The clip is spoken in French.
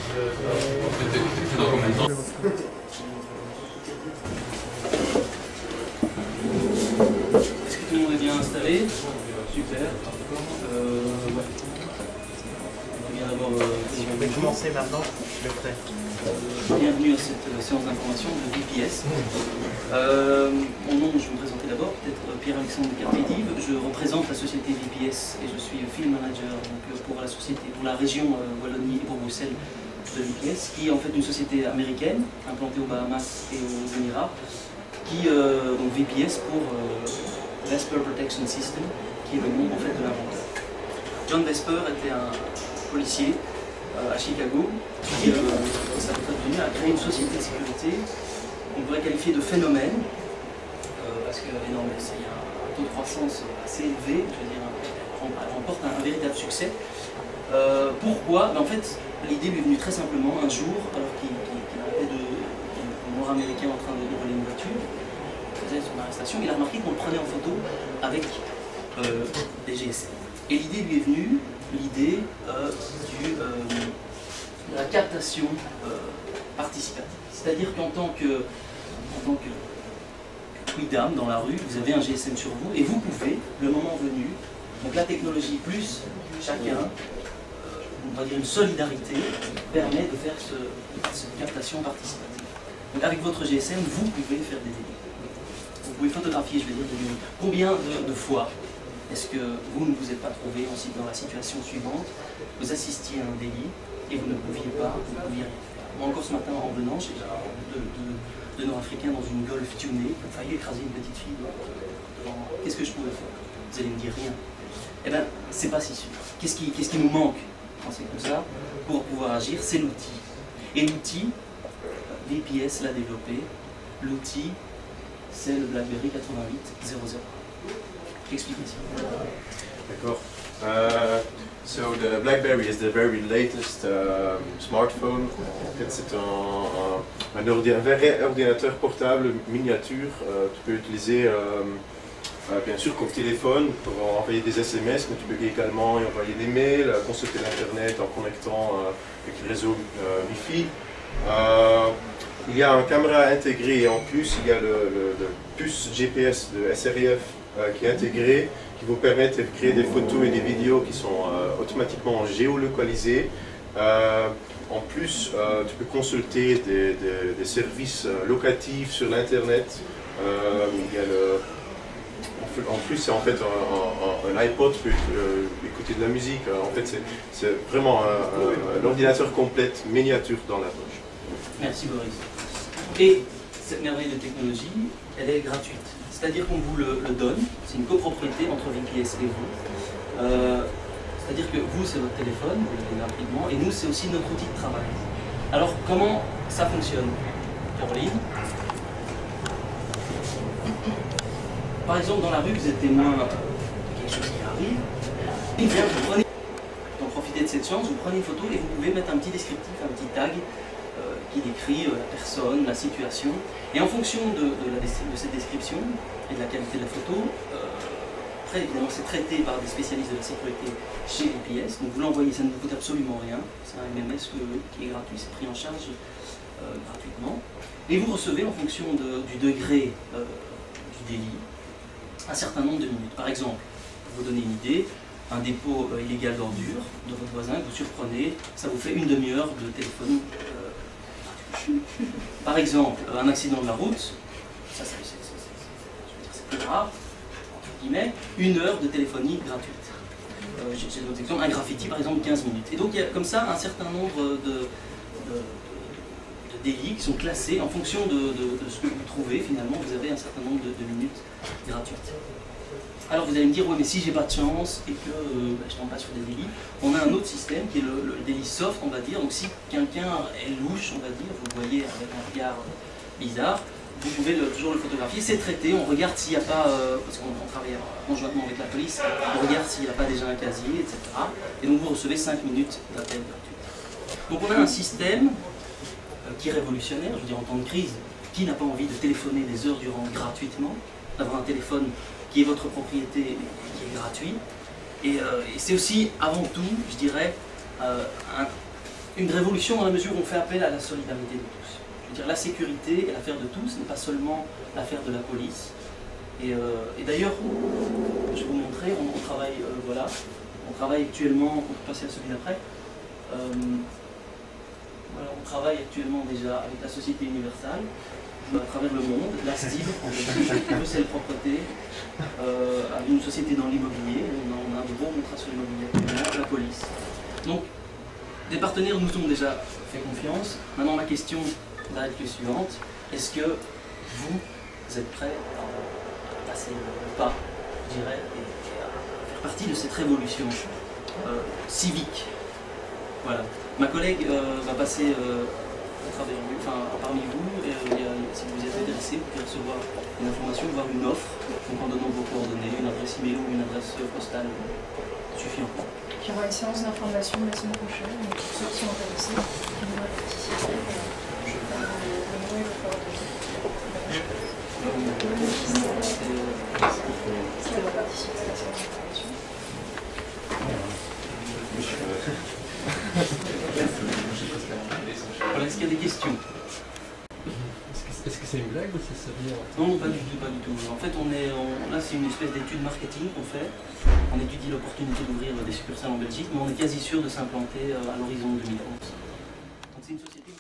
C'était dans combien de temps? Est-ce que tout le monde est bien installé? Super. Ouais. Bien d'abord, Si on peut commencer maintenant, je le ferai. bienvenue à cette séance d'information de VPS. Mon nom, je vais me présenter d'abord, peut-être Pierre-Alexandre Cartidive. Je représente la société VPS et je suis film manager donc, pour la société, pour la région Wallonie et pour Bruxelles de VPS, qui est en fait une société américaine implantée aux Bahamas et aux Émirats, qui donc VPS pour Vesper Protection System, qui est le nom en fait de l'inventeur. John Vesper était un policier à Chicago qui, dans sa retraite a créé une société de sécurité qu'on pourrait qualifier de phénomène, parce qu'il y a un taux de croissance assez élevé, je veux dire, elle remporte un véritable succès. Pourquoi? En fait, l'idée lui est venue très simplement un jour, alors qu'il arrêtait un Nord-Américain en train de voler une voiture, il faisait son arrestation, il a remarqué qu'on le prenait en photo avec des GSM. Et l'idée lui est venue, l'idée de la captation participative. C'est-à-dire qu'en tant que quidam dans la rue, vous avez un GSM sur vous et vous pouvez, le moment venu, donc la technologie plus chacun, on va dire une solidarité, permet de faire cette captation participative. Donc avec votre GSM, vous pouvez faire des délits. Vous pouvez photographier, je vais dire, des délits. Combien de fois est-ce que vous ne vous êtes pas trouvé dans la situation suivante, vous assistiez à un délit et vous ne pouviez rien faire. Moi encore ce matin en venant, j'ai deux Nord-Africains dans une Golf tunée, qui ont failli écraser une petite fille devant moi. Qu'est-ce que je pouvais faire? Vous allez me dire rien. Eh bien, c'est pas si sûr. Qu'est-ce qui nous manque quand c'est comme ça pour pouvoir agir? C'est l'outil. Et l'outil, VPS l'a développé. L'outil, c'est le BlackBerry 8800. J'explique ici. D'accord. So the BlackBerry is the very latest smartphone. En fait, c'est un vrai ordinateur portable miniature. Tu peux l'utiliser bien sûr comme téléphone pour envoyer des SMS, mais tu peux également y envoyer des mails, consulter l'internet en connectant avec le réseau Wi-Fi. Il y a une caméra intégrée et en plus il y a le puce GPS de SRIF qui est intégré, qui vous permet de créer des photos et des vidéos qui sont automatiquement géolocalisées. En plus, tu peux consulter des services locatifs sur l'internet. En plus, c'est en fait un iPod, tu peux écouter de la musique. En fait, c'est vraiment un ordinateur complète, miniature dans la poche. Merci Boris. Et cette merveille de technologie, elle est gratuite. C'est-à-dire qu'on vous le donne, c'est une copropriété entre VPS et vous. C'est-à-dire que vous, c'est votre téléphone, vous l'avez rapidement, et nous, c'est aussi notre outil de travail. Alors, comment ça fonctionne, Caroline? Par exemple, dans la rue, vous êtes témoin de quelque chose qui arrive, et bien, vous prenez, pour profiter de cette chance, vous prenez une photo et vous pouvez mettre un petit descriptif, un petit tag, qui décrit la personne, la situation. Et en fonction de cette description et de la qualité de la photo, après évidemment c'est traité par des spécialistes de la sécurité chez VPS. Donc vous l'envoyez, ça ne vous coûte absolument rien. C'est un MMS qui est gratuit, c'est pris en charge gratuitement. Et vous recevez en fonction du degré du délit un certain nombre de minutes. Par exemple, pour vous donner une idée, un dépôt illégal d'ordures de votre voisin que vous surprenez, ça vous fait une demi-heure de téléphone. Par exemple, un accident de la route, ça c'est plus rare, entre guillemets, 1 heure de téléphonie gratuite. J'ai d'autres exemples, un graffiti par exemple 15 minutes. Et donc il y a comme ça un certain nombre de délits qui sont classés en fonction de ce que vous trouvez. Finalement, vous avez un certain nombre de minutes gratuites. Alors vous allez me dire, oui mais si j'ai pas de chance et que je tombe pas sur des délits, on a un autre système qui est le délit soft, on va dire. Donc si quelqu'un est louche, on va dire, vous le voyez avec un regard bizarre, vous pouvez toujours le photographier, c'est traité, on regarde s'il n'y a pas, parce qu'on travaille conjointement avec la police, on regarde s'il n'y a pas déjà un casier, etc. Et donc vous recevez 5 minutes d'appel gratuit. Donc on a un système qui est révolutionnaire, je veux dire en temps de crise, qui n'a pas envie de téléphoner des heures durant gratuitement, d'avoir un téléphone qui est votre propriété et qui est gratuit. Et c'est aussi, avant tout, je dirais, une révolution dans la mesure où on fait appel à la solidarité de tous. Je veux dire, la sécurité est l'affaire de tous, ce n'est pas seulement l'affaire de la police. Et d'ailleurs, je vais vous montrer, on travaille, voilà, on travaille actuellement, on peut passer à celui d'après. Voilà, on travaille actuellement déjà avec la Société Universale, à travers le monde, la STIB, Bruxelles Propreté, une société dans l'immobilier, on a un gros contrat sur l'immobilier actuellement, la police. Donc, des partenaires nous ont déjà fait confiance. Maintenant, ma question va être la suivante. Est-ce que vous êtes prêts à passer le pas, je dirais, et à faire partie de cette révolution civique? Voilà. Ma collègue va passer parmi vous. Si vous êtes intéressé, vous pouvez recevoir une information, voir une offre, donc en donnant vos coordonnées, une adresse email ou une adresse postale suffisante. Il y aura une séance d'information la semaine prochaine, donc pour ceux qui sont intéressés, qui voudraient participer, je vais faire le nom et vos coordonnées. C'était la participer à la séance d'information. Voilà, est-ce qu'il y a des questions? Est-ce que c'est une blague ou c'est sérieux? Non, pas du tout, pas du tout. En fait, là, c'est une espèce d'étude marketing qu'on fait. On étudie l'opportunité d'ouvrir des succursales en Belgique, mais on est quasi sûr de s'implanter à l'horizon 2011. Donc c'est une société